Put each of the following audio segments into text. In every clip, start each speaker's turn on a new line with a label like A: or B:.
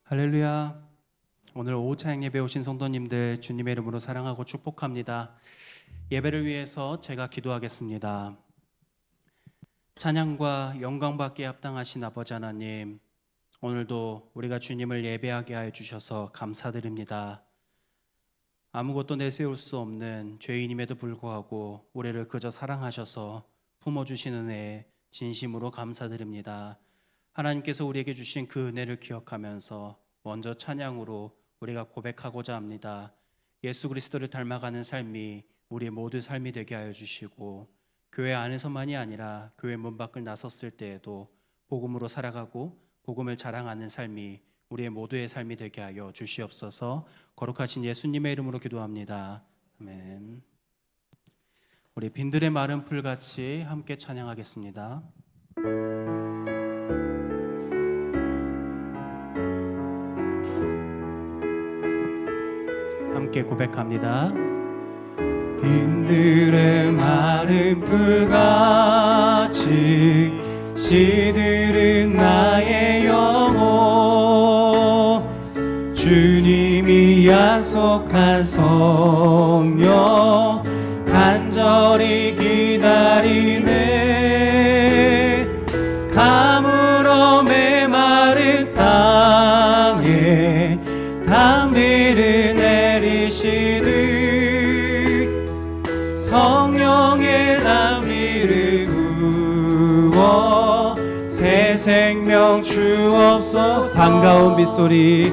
A: 할렐루야. 오늘 오후 찬양 예배 오신 성도님들 주님의 이름으로 사랑하고 축복합니다. 예배를 위해서 제가 기도하겠습니다. 찬양과 영광받기에 합당하신 아버지 하나님, 오늘도 우리가 주님을 예배하게 하여 주셔서 감사드립니다. 아무것도 내세울 수 없는 죄인임에도 불구하고 우리를 그저 사랑하셔서 품어주시는 은혜에 진심으로 감사드립니다. 하나님께서 우리에게 주신 그 은혜를 기억하면서 먼저 찬양으로 우리가 고백하고자 합니다. 예수 그리스도를 닮아가는 삶이 우리의 모두 삶이 되게 하여 주시고, 교회 안에서만이 아니라 교회 문 밖을 나섰을 때에도 복음으로 살아가고 복음을 자랑하는 삶이 우리의 모두의 삶이 되게 하여 주시옵소서. 거룩하신 예수님의 이름으로 기도합니다. 아멘. 우리 빈들의 마른 풀같이 함께 찬양하겠습니다. 함께 고백합니다.
B: 빈들의 마른 풀같이 시들은 나의 영혼, 주님이 약속한 성령 간절히 기다리네. 가물어 메마른 땅에 단비를 내리시듯 성령의 단비를 부어 새 생명 주옵소서. 반가운 빗소리,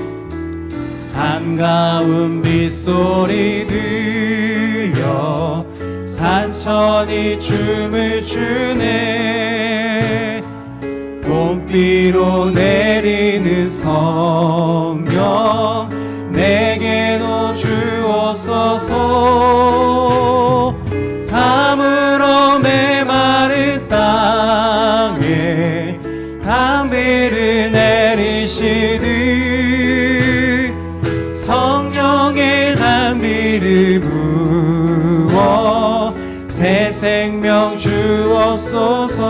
B: 반가운 빗소리 들려 산천이 춤을 추네. 봄비로 내리는 성령 내게도 주옵소서. 가물어 메마른 땅에 단비를 내리시듯 성령의 단비를 부어 새 생명 주옵소서.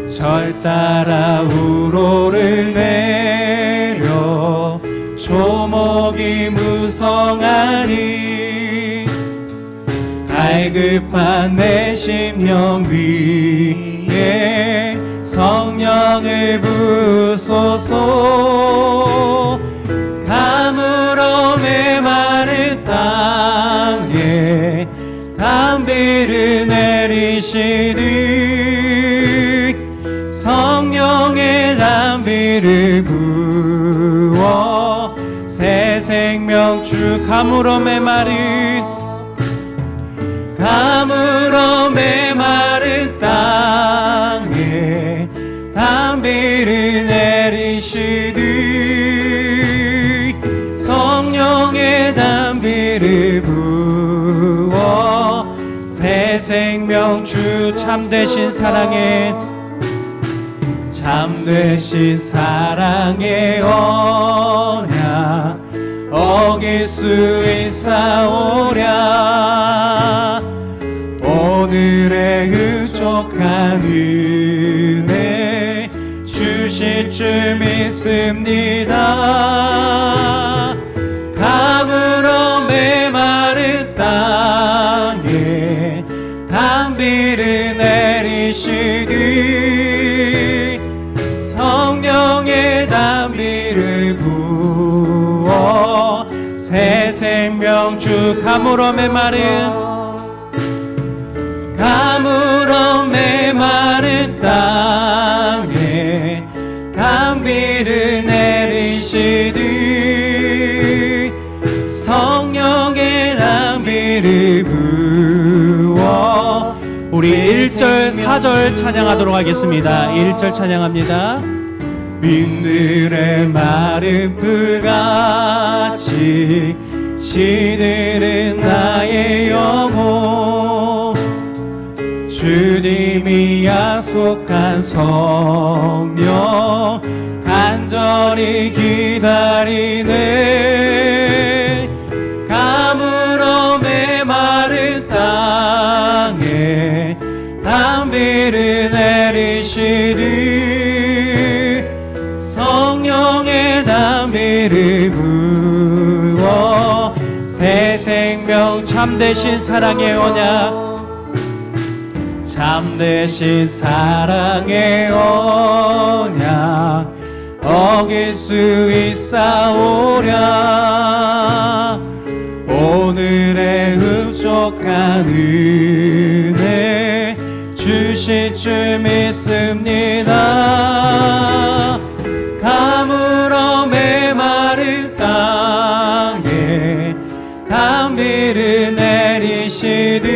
B: 절 따라 우로를 내려 조목이 무성하니 갈급한 내 심령 위에 성령을 부소서. 가물어 메마른 땅에 단비를 내리시듯 성령의 단비를 부어 새 생명 주. 가물어 메마른 땅에 단비를 내리시듯 성령의 단비를 부어 새 생명 주. 참되신 사랑의 언약 어길 수 있사오랴. 오늘의 흡족한 은혜 주실 줄 믿습니다. 가물어 메마른 땅에 단비를 내리시듯 성령의 단비를 부어 새 생명 주. 가물어 메마른 땅에 단비를 내리시듯 성령의 단비를 부어. 우리 1절 4절 찬양하도록 하겠습니다. 1절 찬양합니다. 빈들의 마른 풀같이 시들은 나의 영혼, 주님이 약속한 성령 간절히 기다리네. 가물어 메마른 땅에 단비를 내리시듯 성령 부어 새 생명 참되신 사랑의 언약 참되신 사랑의 언약 어길 수 있사오랴 오늘의 흡족한 은혜 주실 줄 믿습니다 가물어 메마른 땅에 단비를 내리시듯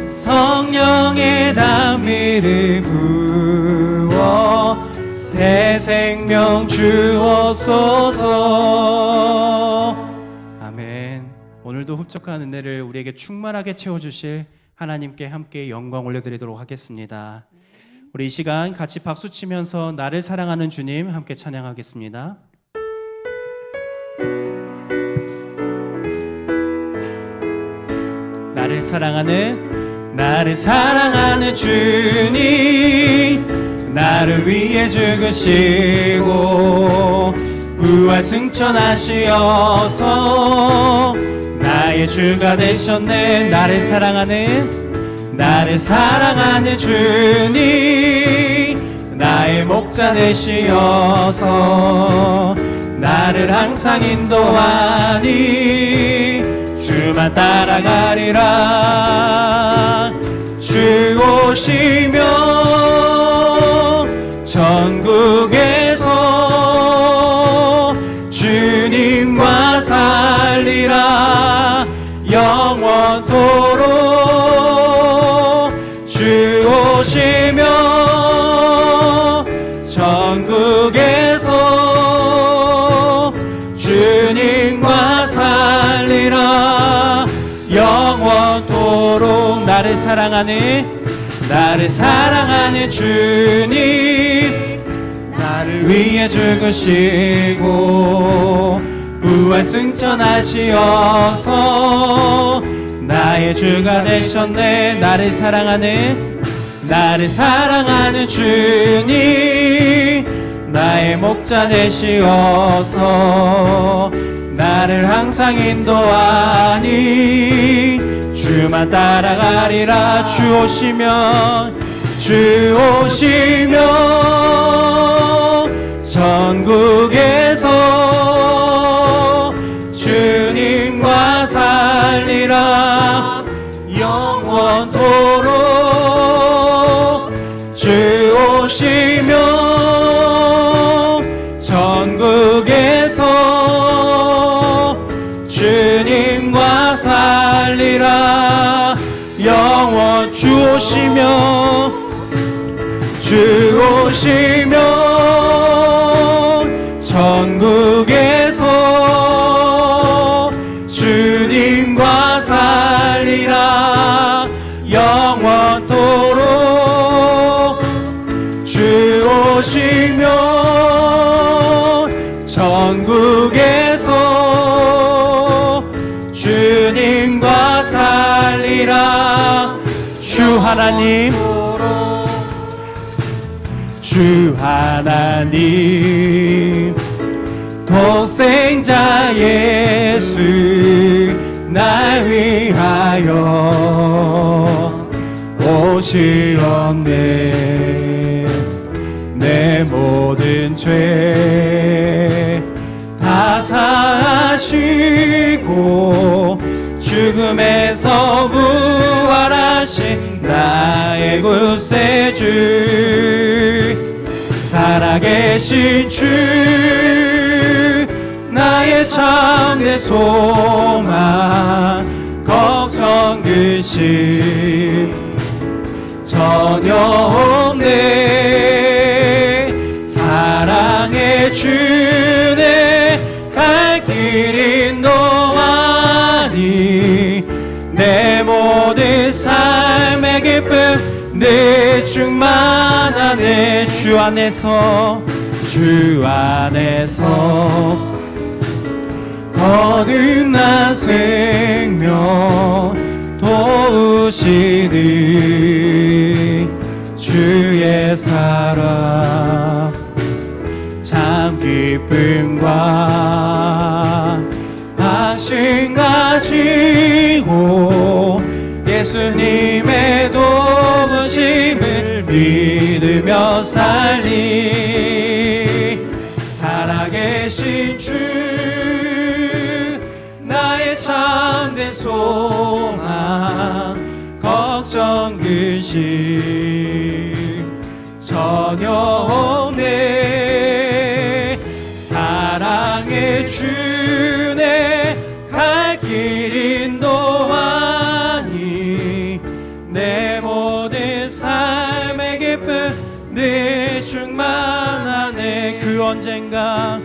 B: 성령의 단비를 부어 새 생명 주옵소서. 아멘. 오늘도 흡족한 은혜를 우리에게 충만하게 채워주실 하나님께 함께 영광 올려드리도록 하겠습니다. 우리 이 시간 같이 박수 치면서 나를 사랑하는 주님 함께 찬양하겠습니다. 나를 사랑하는 주님 나를 위해 죽으시고 부활 승천하시어서 나의 주가 되셨네 나를 사랑하는 주님 나의 목자 되시어서 나를 항상 인도하니 주만 따라가리라 주 오시며 천국에서 주님과 살리라 영원토록 주 오시며 천국에서 주님과 살리라 영원토록 나를 사랑하는 주님 나를 위해 죽으시고 부활 승천하시어서 나의 주가 되셨네 나를 사랑하는 주님 나의 목자 되시어서 나를 항상 인도하니 주만 따라가리라 주 오시면 천국에서 주님과 살리라 영원토록 주 오시며 천국에서 주님과 살리라 영원 주 오시며 천국에서 주님과 살리라 영원토록 주 오시며 천국에서 주님과 살리라 주 하나님 독생자 예수 날 위하여 오시었네 내 모든 죄 다 사하시고 죽음에서 부활하신 나의 구세주 살아계신 주 나의 참된 소망 걱정 근심 전혀 없네 사랑의 주내 갈 길 인도하니 내 모든 삶의 기쁨 내 충만하네 주 안에서 거듭난 생명 도우시니 주의 사랑 참 깊은 기쁨과 확신 가지고 예수님의 도우심을 믿으며 살리. 살아계신 주 나의 참된 소망, 걱정 근심 전혀 없네. 사랑의 주내 갈 길 인도하니 내 모든 삶의 기쁨 늘 충만하네. 그 언젠가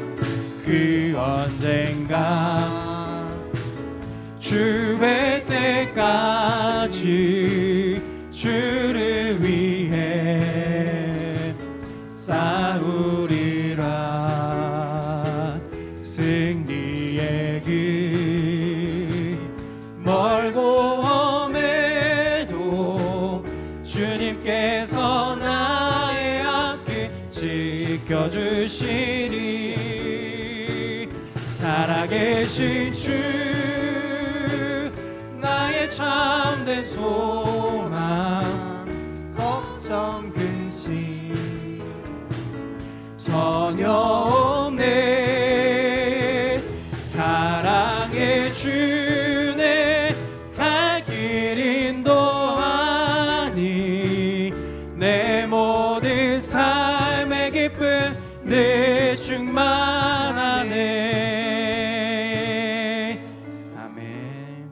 B: 주의 때까지 주를 위해 싸우리라. 승리의 길 멀고 험해도 주님께서 나의 앞길 지켜주시리. 살아계신 주 나의 참된 소망, 걱정 근심 전혀 없네. 사랑의 주내 갈 길 인도하니 내 모든 삶의 기쁨 늘 충만하네. 아멘.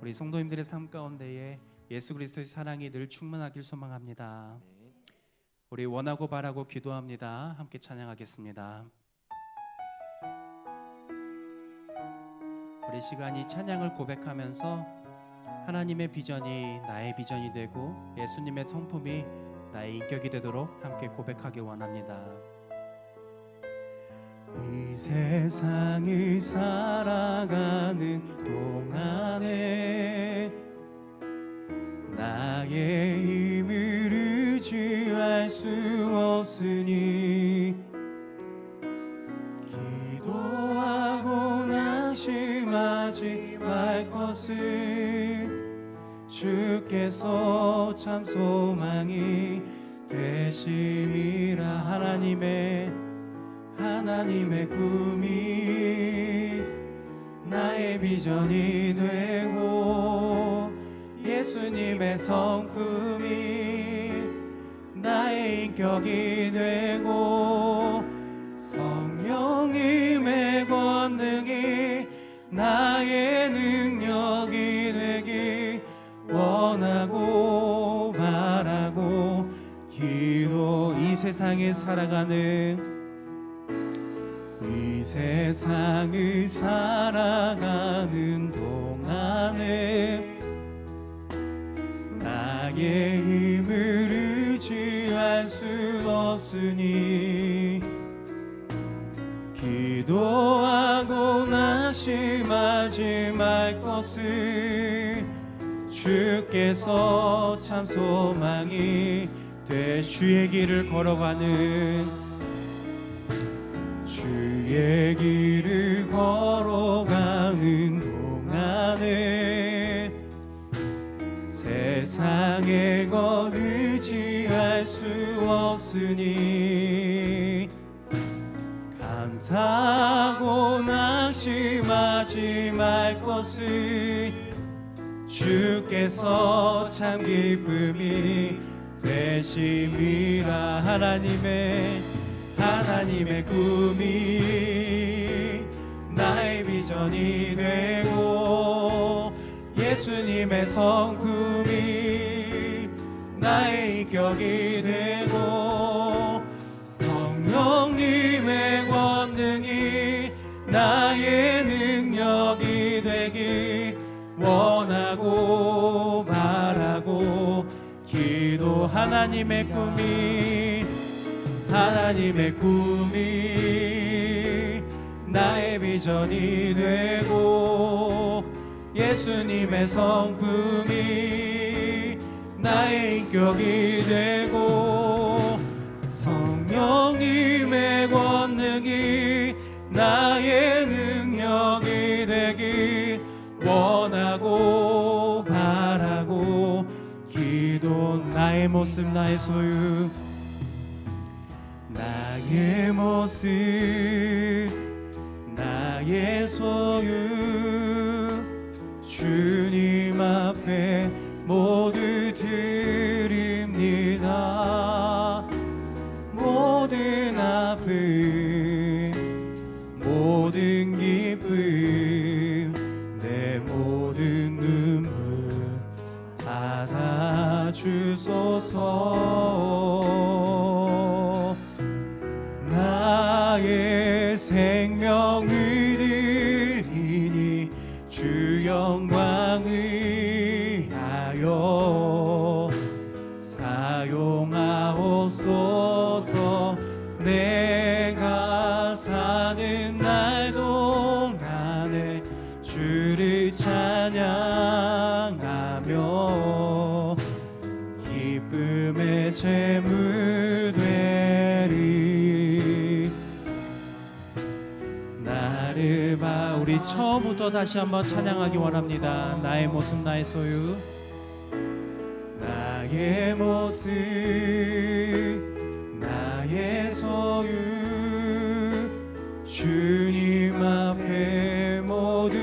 B: 우리 성도님들의 삶 가운데에 예수 그리스도의 사랑이 늘 충만하길 소망합니다. 우리 원하고 바라고 기도합니다. 함께 찬양하겠습니다. 우리 시간이 찬양을 고백하면서 하나님의 비전이 나의 비전이 되고 예수님의 성품이 나의 인격이 되도록 함께 고백하기 원합니다. 이 세상을 살아가는 동안에 나의 힘을 의지할 수 없으니 기도하고 낙심하지 말 것을 주께서 참 소망이 되심이라. 하나님의 꿈이 나의 비전이 되고 예수님의 성품이 나의 인격이 되고 성령님의 권능이 나의 능력이 되기 원하고 바라고 기도. 이 세상을 살아가는 동안에 나의 힘을 의지할 수 없으니 기도하고 낙심하지 말 것을 주께서 참 소망이 돼. 주의 길을 걸어가는 동안에 세상에 것 의지할 수 없으니 감사하고 낙심하지 말 것을 주께서 참 기쁨이 되심이라. 하나님의 꿈이 나의 비전이 되고 예수님의 성품이 나의 인격이 되고 성령님의 권능이 나의 능력이 되기 원하고 바라고 기도. 하나님의 꿈이 나의 비전이 되고 예수님의 성품이 나의 인격이 되고 성령님의 권능이 나의 능력이 되길 원하고 바라고 기도. 나의 모습 나의 소유, 나의 모습 나의 소유, 주님 앞에 모두 드립니다. 모든 아픔 모든 기쁨 내 모든 눈물 받아주소서. 나의 생명을 드리니 주 영광을 위하여 사용하옵소서. 내가 사는 날 동안에 주를 찬양하며 기쁨의 제물 되리. 나를 봐. 우리 처음부터 다시 한번 찬양하기 원합니다. 나의 모습 나의 소유, 나의 모습 나의 소유, 주님 앞에 모두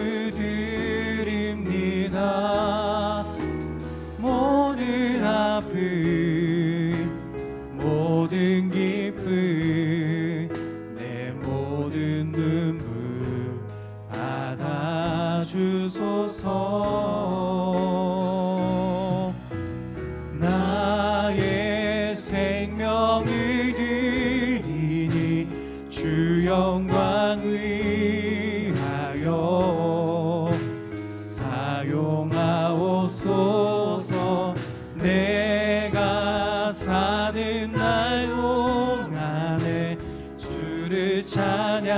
B: 드립니다. 모든 아픔 모든 기쁨 내 모든 눈물 받아주소서. 나의 생명을 드리니 주 영광을 위하여 사용하옵소서. 내가 사는 날 동안에 주를 찬양하며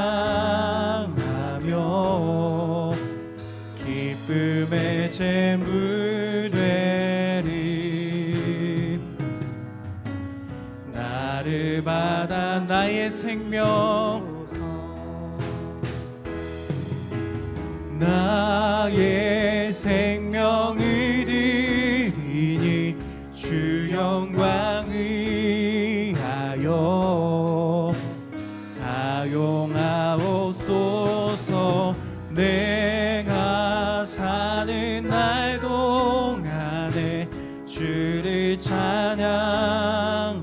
B: 기쁨의 제물 되리. 나를 받아 나의 생명 나의 생명을 드리니 주 영광을 위하여 사용하옵소서. 내가 사는 날 동안에 주를 찬양하며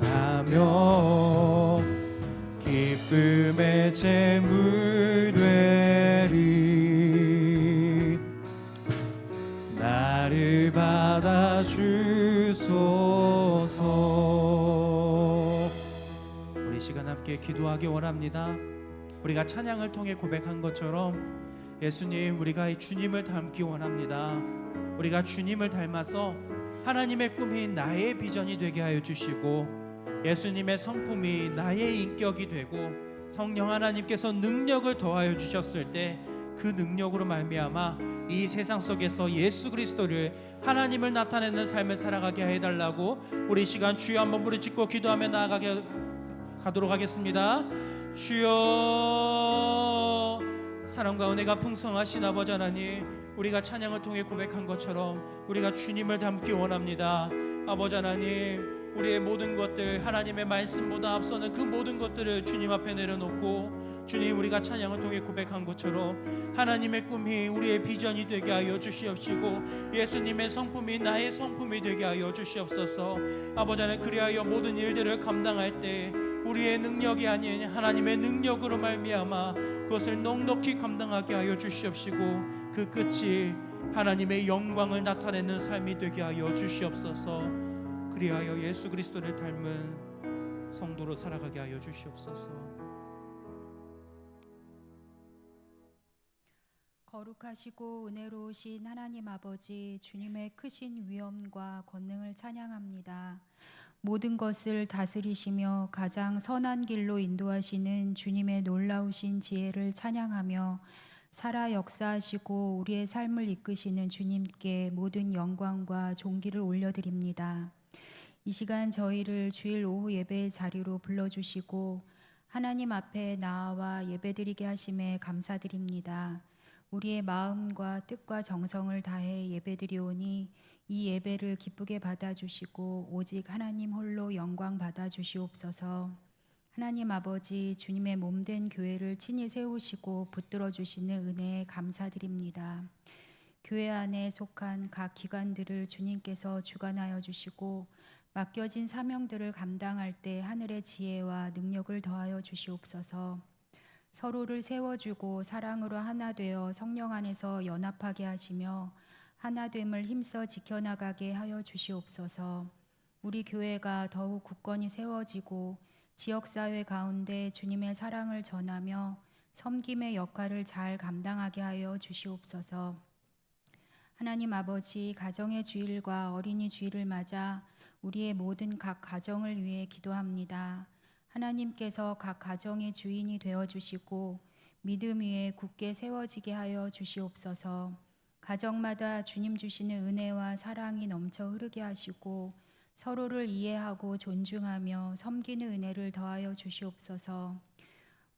B: 기쁨의 제물 되리. 나를 받아주소서. 우리 시간 함께 기도하기 원합니다. 우리가 찬양을 통해 고백한 것처럼 예수님, 우리가 이 주님을 닮기 원합니다. 우리가 주님을 닮아서 하나님의 꿈이 나의 비전이 되게 하여 주시고 예수님의 성품이 나의 인격이 되고 성령 하나님께서 능력을 더하여 주셨을 때 그 능력으로 말미암아 이 세상 속에서 예수 그리스도를 하나님을 나타내는 삶을 살아가게 해달라고 우리 시간 주여 한번 부르짖고 기도하며 가도록 하겠습니다. 주여, 사랑과 은혜가 풍성하신 아버지 하나님, 우리가 찬양을 통해 고백한 것처럼 우리가 주님을 닮기 원합니다. 아버지 하나님, 우리의 모든 것들, 하나님의 말씀보다 앞서는 그 모든 것들을 주님 앞에 내려놓고 주님, 우리가 찬양을 통해 고백한 것처럼 하나님의 꿈이 우리의 비전이 되게 하여 주시옵시고 예수님의 성품이 나의 성품이 되게 하여 주시옵소서. 아버지 하나님, 그리하여 모든 일들을 감당할 때 우리의 능력이 아닌 하나님의 능력으로 말미암아 그것을 넉넉히 감당하게 하여 주시옵시고 그 끝이 하나님의 영광을 나타내는 삶이 되게 하여 주시옵소서. 그리하여 예수 그리스도를 닮은 성도로 살아가게 하여 주시옵소서.
C: 거룩하시고 은혜로우신 하나님 아버지, 주님의 크신 위엄과 권능을 찬양합니다. 모든 것을 다스리시며 가장 선한 길로 인도하시는 주님의 놀라우신 지혜를 찬양하며 살아 역사하시고 우리의 삶을 이끄시는 주님께 모든 영광과 존귀를 올려드립니다. 이 시간 저희를 주일 오후 예배의 자리로 불러주시고 하나님 앞에 나아와 예배드리게 하심에 감사드립니다. 우리의 마음과 뜻과 정성을 다해 예배드리오니 이 예배를 기쁘게 받아주시고 오직 하나님 홀로 영광 받아주시옵소서. 하나님 아버지, 주님의 몸된 교회를 친히 세우시고 붙들어 주시는 은혜에 감사드립니다. 교회 안에 속한 각 기관들을 주님께서 주관하여 주시고 맡겨진 사명들을 감당할 때 하늘의 지혜와 능력을 더하여 주시옵소서. 서로를 세워주고 사랑으로 하나 되어 성령 안에서 연합하게 하시며 하나됨을 힘써 지켜나가게 하여 주시옵소서. 우리 교회가 더욱 굳건히 세워지고 지역사회 가운데 주님의 사랑을 전하며 섬김의 역할을 잘 감당하게 하여 주시옵소서. 하나님 아버지, 가정의 주일과 어린이 주일을 맞아 우리의 모든 각 가정을 위해 기도합니다. 하나님께서 각 가정의 주인이 되어주시고 믿음 위에 굳게 세워지게 하여 주시옵소서. 가정마다 주님 주시는 은혜와 사랑이 넘쳐 흐르게 하시고 서로를 이해하고 존중하며 섬기는 은혜를 더하여 주시옵소서.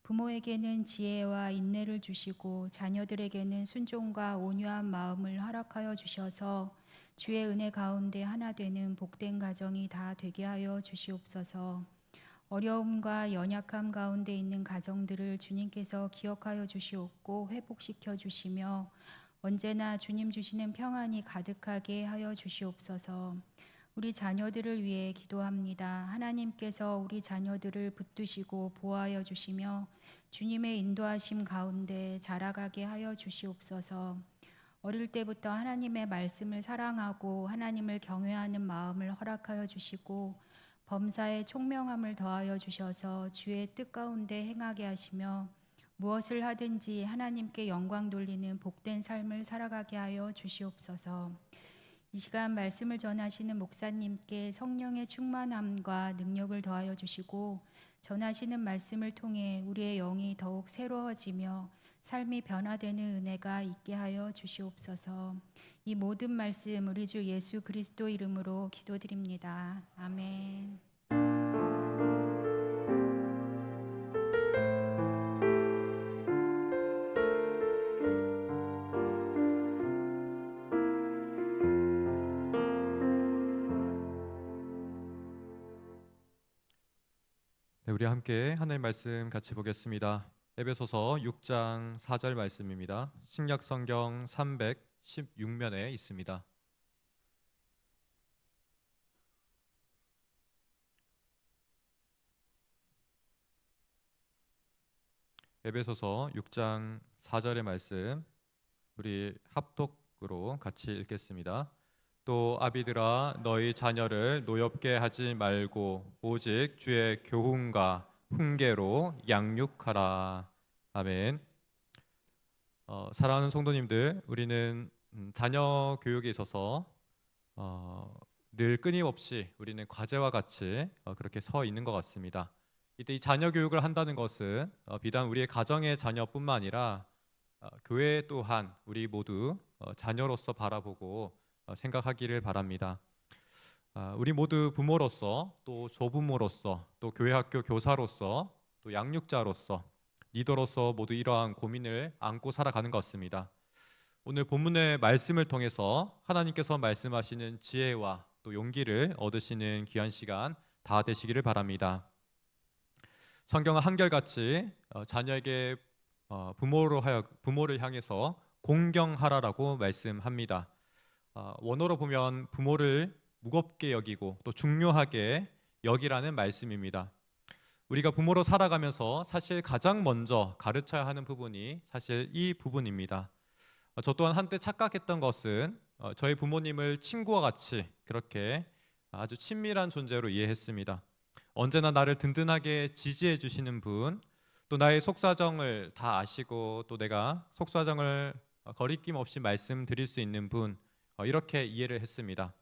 C: 부모에게는 지혜와 인내를 주시고 자녀들에게는 순종과 온유한 마음을 허락하여 주셔서 주의 은혜 가운데 하나 되는 복된 가정이 다 되게 하여 주시옵소서. 어려움과 연약함 가운데 있는 가정들을 주님께서 기억하여 주시옵고 회복시켜 주시며 언제나 주님 주시는 평안이 가득하게 하여 주시옵소서. 우리 자녀들을 위해 기도합니다. 하나님께서 우리 자녀들을 붙드시고 보호하여 주시며 주님의 인도하심 가운데 자라가게 하여 주시옵소서. 어릴 때부터 하나님의 말씀을 사랑하고 하나님을 경외하는 마음을 허락하여 주시고 범사에 총명함을 더하여 주셔서 주의 뜻 가운데 행하게 하시며 무엇을 하든지 하나님께 영광 돌리는 복된 삶을 살아가게 하여 주시옵소서. 이 시간 말씀을 전하시는 목사님께 성령의 충만함과 능력을 더하여 주시고 전하시는 말씀을 통해 우리의 영이 더욱 새로워지며 삶이 변화되는 은혜가 있게 하여 주시옵소서. 이 모든 말씀 우리 주 예수 그리스도 이름으로 기도드립니다. 아멘.
D: 네, 우리 함께 하나님 말씀 같이 보겠습니다. 에베소서 6장 4절 말씀입니다. 신약 성경 316면에 있습니다. 에베소서 6장 4절의 말씀 우리 합독으로 같이 읽겠습니다. 또 아비들아 너희 자녀를 노엽게 하지 말고 오직 주의 교훈과 훈계로 양육하라. 아멘. 사랑하는 성도님들, 우리는 자녀 교육에 있어서 늘 끊임없이 우리는 과제와 같이 그렇게 서 있는 것 같습니다. 이때 이 자녀 교육을 한다는 것은 비단 우리의 가정의 자녀뿐만 아니라 교회 또한 우리 모두 자녀로서 바라보고 생각하기를 바랍니다. 우리 모두 부모로서 또 조부모로서 또 교회 학교 교사로서 또 양육자로서 리더로서 모두 이러한 고민을 안고 살아가는 것 같습니다. 오늘 본문의 말씀을 통해서 하나님께서 말씀하시는 지혜와 또 용기를 얻으시는 귀한 시간 다 되시기를 바랍니다. 성경은 한결같이 자녀에게 부모를 향해서 공경하라라고 말씀합니다. 원어로 보면 부모를 무겁게 여기고 또 중요하게 여기라는 말씀입니다. 우리가 부모로 살아가면서 사실 가장 먼저 가르쳐야 하는 부분이 사실 이 부분입니다. 저 또한 한때 착각했던 것은 저희 부모님을 친구와 같이 그렇게 아주 친밀한 존재로 이해했습니다. 언제나 나를 든든하게 지지해 주시는 분, 또 나의 속사정을 다 아시고 또 내가 속사정을 거리낌 없이 말씀드릴 수 있는 분, 이렇게 이해를 했습니다.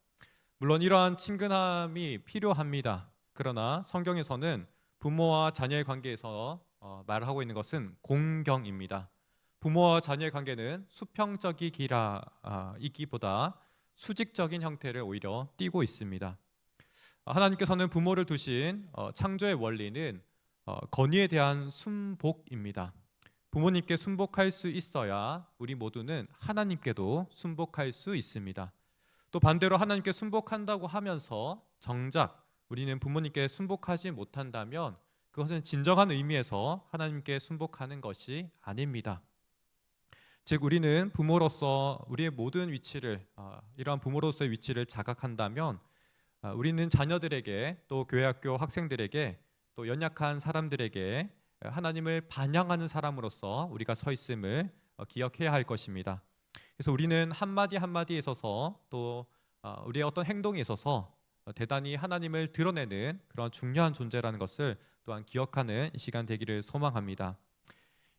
D: 물론 이러한 친근함이 필요합니다. 그러나 성경에서는 부모와 자녀의 관계에서 말하고 있는 것은 공경입니다. 부모와 자녀의 관계는 수평적이기보다 수직적인 형태를 오히려 띠고 있습니다. 하나님께서는 부모를 두신 창조의 원리는 건의에 대한 순복입니다. 부모님께 순복할 수 있어야 우리 모두는 하나님께도 순복할 수 있습니다. 또 반대로 하나님께 순복한다고 하면서 정작 우리는 부모님께 순복하지 못한다면 그것은 진정한 의미에서 하나님께 순복하는 것이 아닙니다. 즉 우리는 부모로서 우리의 모든 위치를 이러한 부모로서의 위치를 자각한다면 우리는 자녀들에게 또 교회학교 학생들에게 또 연약한 사람들에게 하나님을 반영하는 사람으로서 우리가 서 있음을 기억해야 할 것입니다. 그래서 우리는 한마디 한마디에 있어서 또 우리의 어떤 행동에 있어서 대단히 하나님을 드러내는 그런 중요한 존재라는 것을 또한 기억하는 시간 되기를 소망합니다.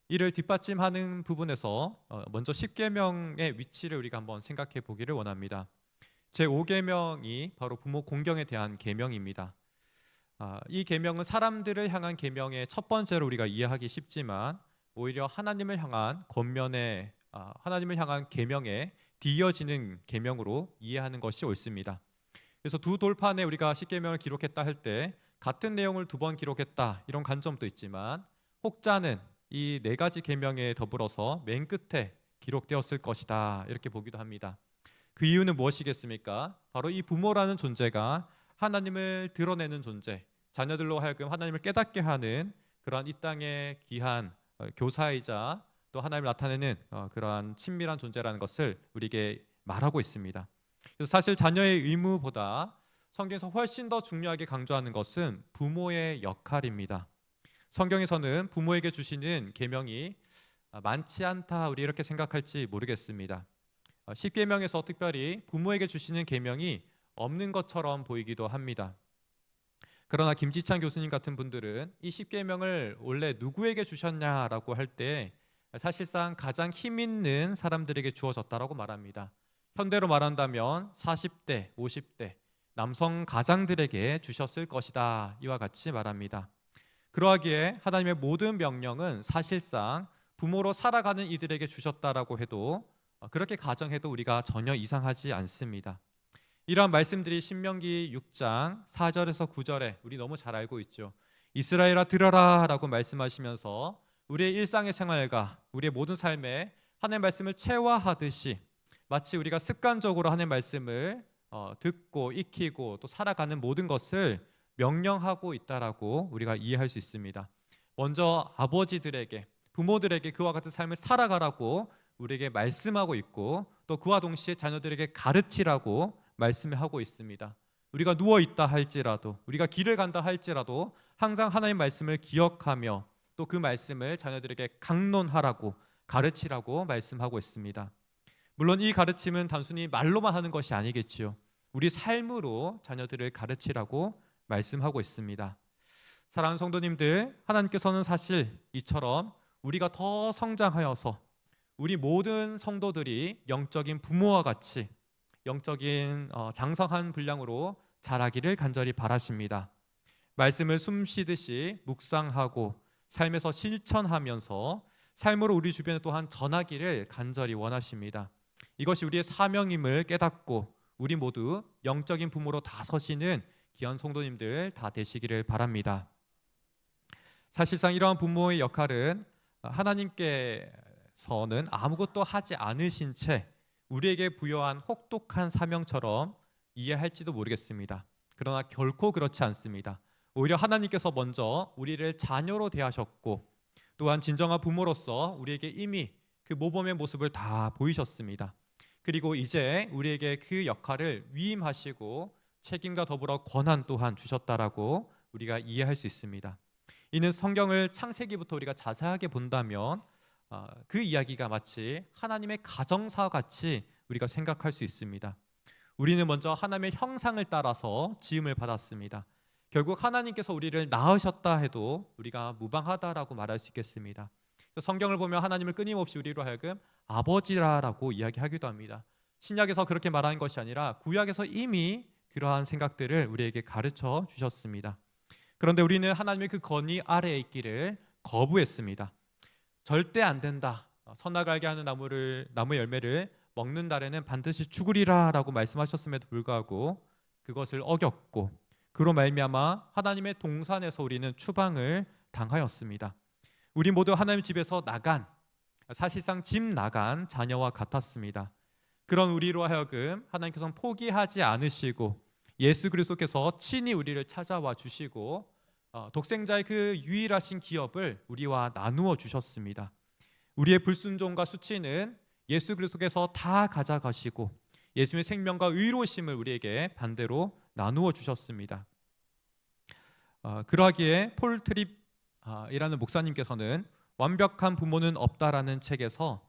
D: 이를 뒷받침하는 부분에서 먼저 10계명의 위치를 우리가 한번 생각해 보기를 원합니다. 제5계명이 바로 부모 공경에 대한 계명입니다. 이 계명은 사람들을 향한 계명의 첫 번째로 우리가 이해하기 쉽지만 오히려 하나님을 향한 권면의 하나님을 향한 계명에 뒤이어지는 계명으로 이해하는 것이 옳습니다. 그래서 두 돌판에 우리가 10계명을 기록했다 할 때 같은 내용을 두 번 기록했다 이런 관점도 있지만 혹자는 이 네 가지 계명에 더불어서 맨 끝에 기록되었을 것이다 이렇게 보기도 합니다. 그 이유는 무엇이겠습니까? 바로 이 부모라는 존재가 하나님을 드러내는 존재, 자녀들로 하여금 하나님을 깨닫게 하는 그러한 이 땅의 귀한 교사이자 또 하나님을 나타내는 그러한 친밀한 존재라는 것을 우리에게 말하고 있습니다. 그래서 사실 자녀의 의무보다 성경에서 훨씬 더 중요하게 강조하는 것은 부모의 역할입니다. 성경에서는 부모에게 주시는 계명이 많지 않다 우리 이렇게 생각할지 모르겠습니다. 10계명에서 특별히 부모에게 주시는 계명이 없는 것처럼 보이기도 합니다. 그러나 김지찬 교수님 같은 분들은 이 10계명을 원래 누구에게 주셨냐라고 할 때 사실상 가장 힘 있는 사람들에게 주어졌다라고 말합니다. 현대로 말한다면 40대, 50대 남성 가장들에게 주셨을 것이다 이와 같이 말합니다. 그러하기에 하나님의 모든 명령은 사실상 부모로 살아가는 이들에게 주셨다라고 해도 그렇게 가정해도 우리가 전혀 이상하지 않습니다. 이러한 말씀들이 신명기 6장 4절에서 9절에 우리 너무 잘 알고 있죠. 이스라엘아 들어라 라고 말씀하시면서 우리의 일상의 생활과 우리의 모든 삶에 하나님의 말씀을 체화하듯이 마치 우리가 습관적으로 하나님의 말씀을 듣고 익히고 또 살아가는 모든 것을 명령하고 있다라고 우리가 이해할 수 있습니다. 먼저 아버지들에게 부모들에게 그와 같은 삶을 살아가라고 우리에게 말씀하고 있고 또 그와 동시에 자녀들에게 가르치라고 말씀을 하고 있습니다. 우리가 누워 있다 할지라도 우리가 길을 간다 할지라도 항상 하나님의 말씀을 기억하며 또 그 말씀을 자녀들에게 강론하라고 가르치라고 말씀하고 있습니다. 물론 이 가르침은 단순히 말로만 하는 것이 아니겠지요. 우리 삶으로 자녀들을 가르치라고 말씀하고 있습니다. 사랑하는 성도님들, 하나님께서는 사실 이처럼 우리가 더 성장하여서 우리 모든 성도들이 영적인 부모와 같이 영적인 장성한 분량으로 자라기를 간절히 바라십니다. 말씀을 숨쉬듯이 묵상하고 삶에서 실천하면서 삶으로 우리 주변에 또한 전하기를 간절히 원하십니다. 이것이 우리의 사명임을 깨닫고 우리 모두 영적인 부모로 다 서시는 귀한 성도님들 다 되시기를 바랍니다. 사실상 이러한 부모의 역할은 하나님께서는 아무것도 하지 않으신 채 우리에게 부여한 혹독한 사명처럼 이해할지도 모르겠습니다. 그러나 결코 그렇지 않습니다. 오히려 하나님께서 먼저 우리를 자녀로 대하셨고 또한 진정한 부모로서 우리에게 이미 그 모범의 모습을 다 보이셨습니다. 그리고 이제 우리에게 그 역할을 위임하시고 책임과 더불어 권한 또한 주셨다라고 우리가 이해할 수 있습니다. 이는 성경을 창세기부터 우리가 자세하게 본다면 그 이야기가 마치 하나님의 가정사와 같이 우리가 생각할 수 있습니다. 우리는 먼저 하나님의 형상을 따라서 지음을 받았습니다. 결국 하나님께서 우리를 낳으셨다 해도 우리가 무방하다라고 말할 수 있겠습니다. 성경을 보면 하나님을 끊임없이 우리로 하여금 아버지라고 이야기하기도 합니다. 신약에서 그렇게 말하는 것이 아니라 구약에서 이미 그러한 생각들을 우리에게 가르쳐 주셨습니다. 그런데 우리는 하나님의 그 건의 아래에 있기를 거부했습니다. 절대 안 된다. 선악을 알게 하는 나무 열매를 먹는 날에는 반드시 죽으리라 라고 말씀하셨음에도 불구하고 그것을 어겼고 그로 말미암아 하나님의 동산에서 우리는 추방을 당하였습니다. 우리 모두 하나님 집에서 나간, 사실상 집 나간 자녀와 같았습니다. 그런 우리로 하여금 하나님께서는 포기하지 않으시고 예수 그리스도께서 친히 우리를 찾아와 주시고 독생자의 그 유일하신 기업을 우리와 나누어 주셨습니다. 우리의 불순종과 수치는 예수 그리스도께서 다 가져가시고 예수님의 생명과 의로우심을 우리에게 반대로 나누어 주셨습니다. 그러하기에 폴 트립이라는 목사님께서는 완벽한 부모는 없다라는 책에서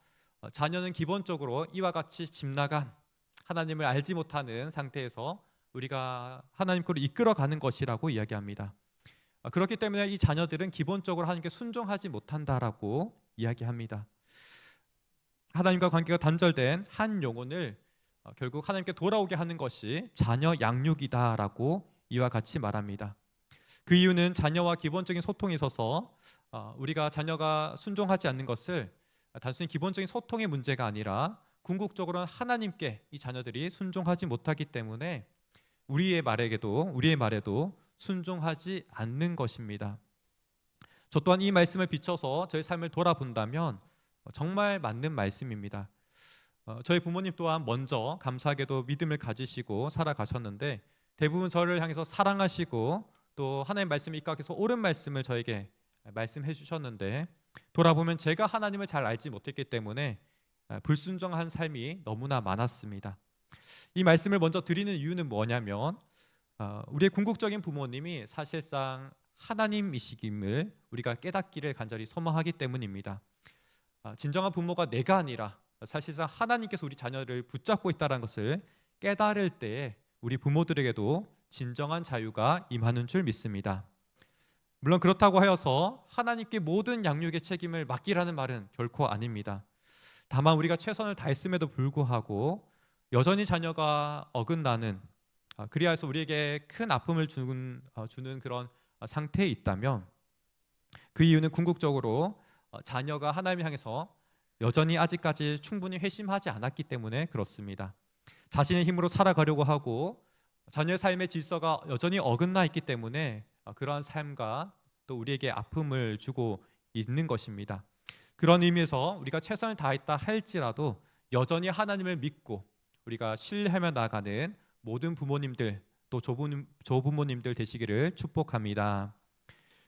D: 자녀는 기본적으로 이와 같이 집 나간 하나님을 알지 못하는 상태에서 우리가 하나님께로 이끌어가는 것이라고 이야기합니다. 그렇기 때문에 이 자녀들은 기본적으로 하나님께 순종하지 못한다라고 이야기합니다. 하나님과 관계가 단절된 한 영혼을 결국 하나님께 돌아오게 하는 것이 자녀 양육이다라고 이와 같이 말합니다. 그 이유는 자녀와 기본적인 소통에 있어서 우리가 자녀가 순종하지 않는 것을 단순히 기본적인 소통의 문제가 아니라 궁극적으로는 하나님께 이 자녀들이 순종하지 못하기 때문에 우리의 말에도 순종하지 않는 것입니다. 저 또한 이 말씀을 비춰서 저희 삶을 돌아본다면 정말 맞는 말씀입니다. 저희 부모님 또한 먼저 감사하게도 믿음을 가지시고 살아가셨는데 대부분 저를 향해서 사랑하시고 또 하나님의 말씀에 입각해서 옳은 말씀을 저에게 말씀해 주셨는데 돌아보면 제가 하나님을 잘 알지 못했기 때문에 불순종한 삶이 너무나 많았습니다. 이 말씀을 먼저 드리는 이유는 뭐냐면 우리의 궁극적인 부모님이 사실상 하나님이시김을 우리가 깨닫기를 간절히 소망하기 때문입니다. 진정한 부모가 내가 아니라 사실상 하나님께서 우리 자녀를 붙잡고 있다는 것을 깨달을 때에 우리 부모들에게도 진정한 자유가 임하는 줄 믿습니다. 물론 그렇다고 하여서 하나님께 모든 양육의 책임을 맡기라는 말은 결코 아닙니다. 다만 우리가 최선을 다했음에도 불구하고 여전히 자녀가 어긋나는 그리하여서 우리에게 큰 아픔을 주는 그런 상태에 있다면 그 이유는 궁극적으로 자녀가 하나님을 향해서 여전히 아직까지 충분히 회심하지 않았기 때문에 그렇습니다. 자신의 힘으로 살아가려고 하고 자녀의 삶의 질서가 여전히 어긋나 있기 때문에 그러한 삶과 또 우리에게 아픔을 주고 있는 것입니다. 그런 의미에서 우리가 최선을 다했다 할지라도 여전히 하나님을 믿고 우리가 신뢰하며 나가는 모든 부모님들 또 조부모님들 되시기를 축복합니다.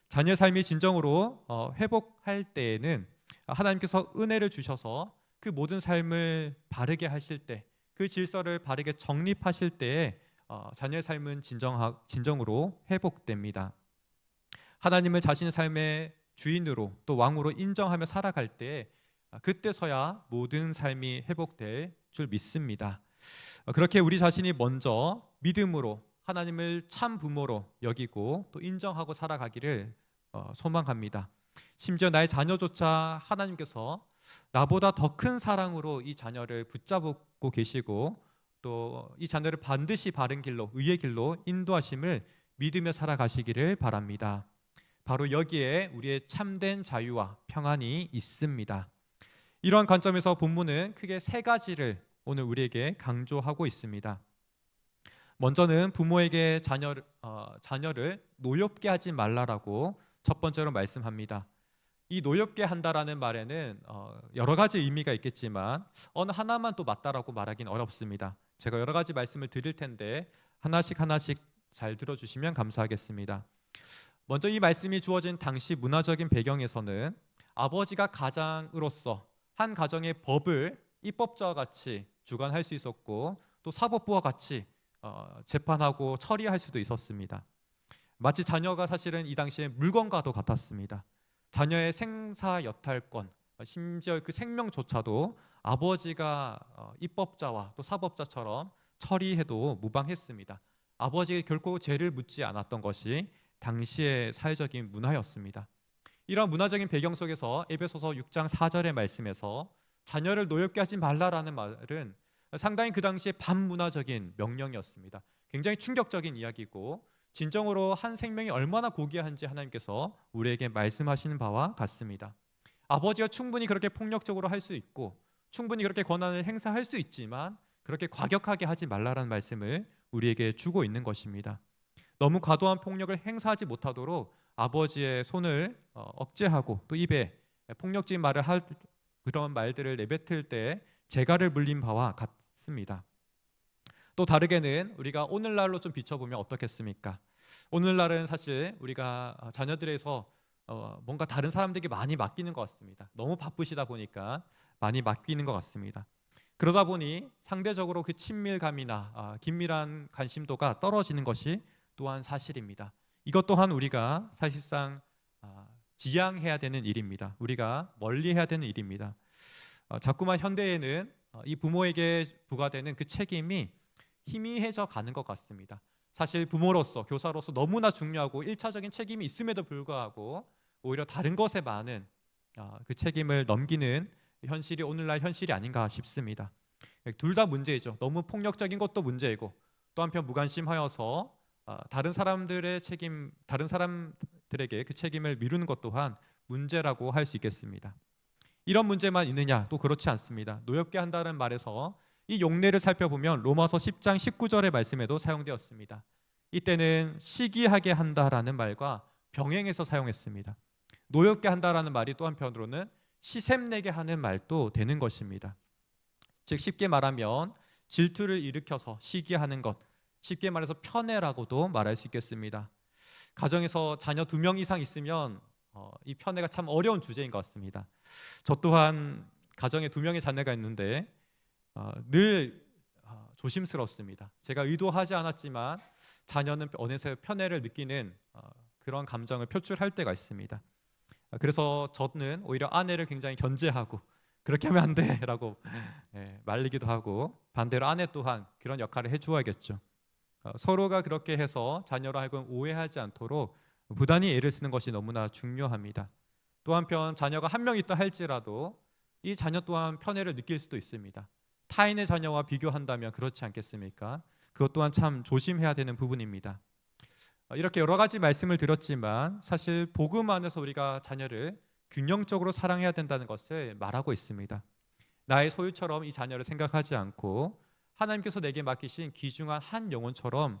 D: 자녀의 삶이 진정으로 회복할 때에는 하나님께서 은혜를 주셔서 그 모든 삶을 바르게 하실 때, 그 질서를 바르게 정립하실 때에 자녀의 삶은 진정으로 회복됩니다. 하나님을 자신의 삶의 주인으로 또 왕으로 인정하며 살아갈 때 그때서야 모든 삶이 회복될 줄 믿습니다. 그렇게 우리 자신이 먼저 믿음으로 하나님을 참 부모로 여기고 또 인정하고 살아가기를 소망합니다. 심지어 나의 자녀조차 하나님께서 나보다 더 큰 사랑으로 이 자녀를 붙잡고 계시고 또 이 자녀를 반드시 바른 길로 의의 길로 인도하심을 믿으며 살아가시기를 바랍니다. 바로 여기에 우리의 참된 자유와 평안이 있습니다. 이러한 관점에서 본문은 크게 세 가지를 오늘 우리에게 강조하고 있습니다. 먼저는 부모에게 자녀를 노엽게 하지 말라라고 첫 번째로 말씀합니다. 이 노엽게 한다라는 말에는 여러 가지 의미가 있겠지만 어느 하나만 또 맞다라고 말하기는 어렵습니다. 제가 여러 가지 말씀을 드릴 텐데 하나씩 잘 들어주시면 감사하겠습니다. 먼저 이 말씀이 주어진 당시 문화적인 배경에서는 아버지가 가장으로서 한 가정의 법을 입법자와 같이 주관할 수 있었고 또 사법부와 같이 재판하고 처리할 수도 있었습니다. 마치 자녀가 사실은 이 당시에 물건과도 같았습니다. 자녀의 생사여탈권, 심지어 그 생명조차도 아버지가 입법자와 또 사법자처럼 처리해도 무방했습니다. 아버지에게 결코 죄를 묻지 않았던 것이 당시의 사회적인 문화였습니다. 이런 문화적인 배경 속에서 에베소서 6장 4절의 말씀에서 자녀를 노엽게 하지 말라라는 말은 상당히 그 당시에 반문화적인 명령이었습니다. 굉장히 충격적인 이야기고 진정으로 한 생명이 얼마나 고귀한지 하나님께서 우리에게 말씀하시는 바와 같습니다. 아버지가 충분히 그렇게 폭력적으로 할 수 있고 충분히 그렇게 권한을 행사할 수 있지만 그렇게 과격하게 하지 말라라는 말씀을 우리에게 주고 있는 것입니다. 너무 과도한 폭력을 행사하지 못하도록 아버지의 손을 억제하고 또 입에 폭력적인 말을 할 그런 말들을 내뱉을 때 재갈을 물린 바와 같습니다. 또 다르게는 우리가 오늘날로 좀 비춰보면 어떻겠습니까? 오늘날은 사실 우리가 자녀들에서 뭔가 다른 사람들에게 많이 맡기는 것 같습니다. 너무 바쁘시다 보니까 많이 맡기는 것 같습니다. 그러다 보니 상대적으로 그 친밀감이나 긴밀한 관심도가 떨어지는 것이 또한 사실입니다. 이것 또한 우리가 사실상 지양해야 되는 일입니다. 우리가 멀리해야 되는 일입니다. 자꾸만 현대에는 이 부모에게 부과되는 그 책임이 희미해져 가는 것 같습니다. 사실 부모로서, 교사로서 너무나 중요하고 1차적인 책임이 있음에도 불구하고 오히려 다른 것에 많은 그 책임을 넘기는 현실이 오늘날 현실이 아닌가 싶습니다. 둘 다 문제이죠. 너무 폭력적인 것도 문제이고 또 한편 무관심하여서 다른 사람들의 책임, 다른 사람들에게 그 책임을 미루는 것 또한 문제라고 할 수 있겠습니다. 이런 문제만 있느냐? 또 그렇지 않습니다. 노엽게 한다는 말에서 이 용례를 살펴보면 로마서 10장 19절의 말씀에도 사용되었습니다. 이때는 시기하게 한다라는 말과 병행해서 사용했습니다. 노엽게 한다라는 말이 또 한편으로는 시샘내게 하는 말도 되는 것입니다. 즉 쉽게 말하면 질투를 일으켜서 시기하는 것, 쉽게 말해서 편애라고도 말할 수 있겠습니다. 가정에서 자녀 2명 이상 있으면 이 편애가 참 어려운 주제인 것 같습니다. 저 또한 가정에 2명의 자녀가 있는데 늘 조심스럽습니다. 제가 의도하지 않았지만 자녀는 어느새 편애를 느끼는 그런 감정을 표출할 때가 있습니다. 그래서 저는 오히려 아내를 굉장히 견제하고 그렇게 하면 안 돼라고 말리기도 하고 반대로 아내 또한 그런 역할을 해주어야겠죠. 서로가 그렇게 해서 자녀로 하여금 오해하지 않도록 부단히 애를 쓰는 것이 너무나 중요합니다. 또 한편 자녀가 한 명 있다 할지라도 이 자녀 또한 편애를 느낄 수도 있습니다. 타인의 자녀와 비교한다면 그렇지 않겠습니까? 그것 또한 참 조심해야 되는 부분입니다. 이렇게 여러 가지 말씀을 드렸지만 사실 복음 안에서 우리가 자녀를 균형적으로 사랑해야 된다는 것을 말하고 있습니다. 나의 소유처럼 이 자녀를 생각하지 않고 하나님께서 내게 맡기신 귀중한 한 영혼처럼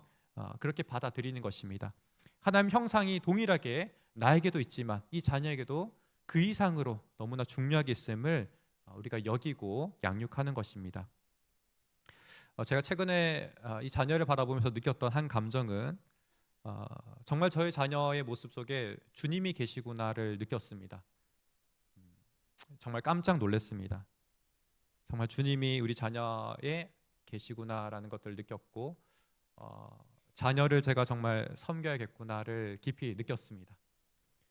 D: 그렇게 받아들이는 것입니다. 하나님 형상이 동일하게 나에게도 있지만 이 자녀에게도 그 이상으로 너무나 중요하게 있음을 우리가 여기고 양육하는 것입니다. 제가 최근에 이 자녀를 바라보면서 느꼈던 한 감정은 정말 저의 자녀의 모습 속에 주님이 계시구나를 느꼈습니다. 정말 깜짝 놀랐습니다. 정말 주님이 우리 자녀에 계시구나라는 것들을 느꼈고 자녀를 제가 정말 섬겨야겠구나를 깊이 느꼈습니다.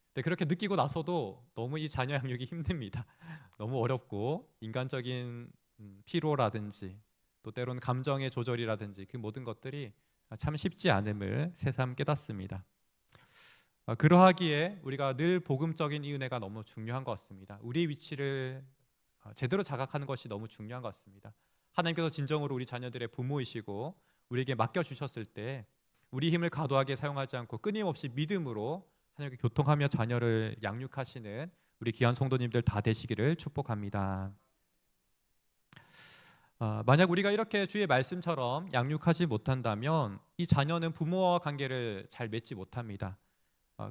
D: 근데 그렇게 느끼고 나서도 너무 이 자녀 양육이 힘듭니다. 너무 어렵고 인간적인 피로라든지 또 때로는 감정의 조절이라든지 그 모든 것들이 참 쉽지 않음을 새삼 깨닫습니다. 그러하기에 우리가 늘 복음적인 이 은혜가 너무 중요한 것 같습니다. 우리의 위치를 제대로 자각하는 것이 너무 중요한 것 같습니다. 하나님께서 진정으로 우리 자녀들의 부모이시고 우리에게 맡겨주셨을 때 우리 힘을 과도하게 사용하지 않고 끊임없이 믿음으로 하나님께 교통하며 자녀를 양육하시는 우리 귀한 성도님들 다 되시기를 축복합니다. 만약 우리가 이렇게 주의 말씀처럼 양육하지 못한다면 이 자녀는 부모와 관계를 잘 맺지 못합니다.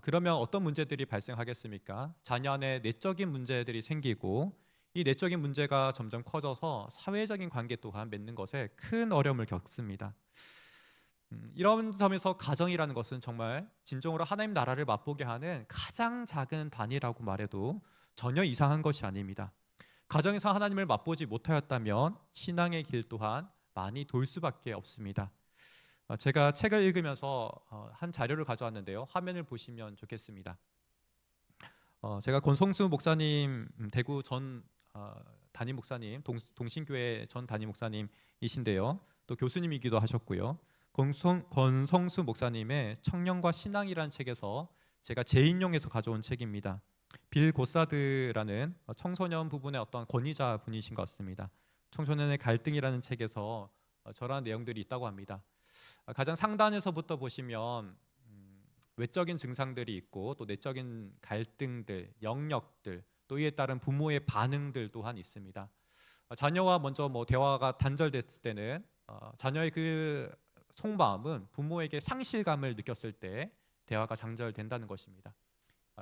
D: 그러면 어떤 문제들이 발생하겠습니까? 자녀 안에 내적인 문제들이 생기고 이 내적인 문제가 점점 커져서 사회적인 관계 또한 맺는 것에 큰 어려움을 겪습니다. 이런 점에서 가정이라는 것은 정말 진정으로 하나님 나라를 맛보게 하는 가장 작은 단위라고 말해도 전혀 이상한 것이 아닙니다. 가정에서 하나님을 맛보지 못하였다면 신앙의 길 또한 많이 돌 수밖에 없습니다. 제가 책을 읽으면서 한 자료를 가져왔는데요. 화면을 보시면 좋겠습니다. 제가 권성수 목사님, 대구 전 담임 목사님, 동신교회 전 담임 목사님이신데요. 또 교수님이기도 하셨고요. 권성수 목사님의 청년과 신앙이라는 책에서 제가 재인용해서 가져온 책입니다. 빌 고사드라는 청소년 부분의 어떤 권위자 분이신 것 같습니다. 청소년의 갈등이라는 책에서 저러한 내용들이 있다고 합니다. 가장 상단에서부터 보시면 외적인 증상들이 있고 또 내적인 갈등들, 영역들, 또 이에 따른 부모의 반응들 또한 있습니다. 자녀와 먼저 대화가 단절됐을 때는 자녀의 그 속마음은 부모에게 상실감을 느꼈을 때 대화가 장절된다는 것입니다.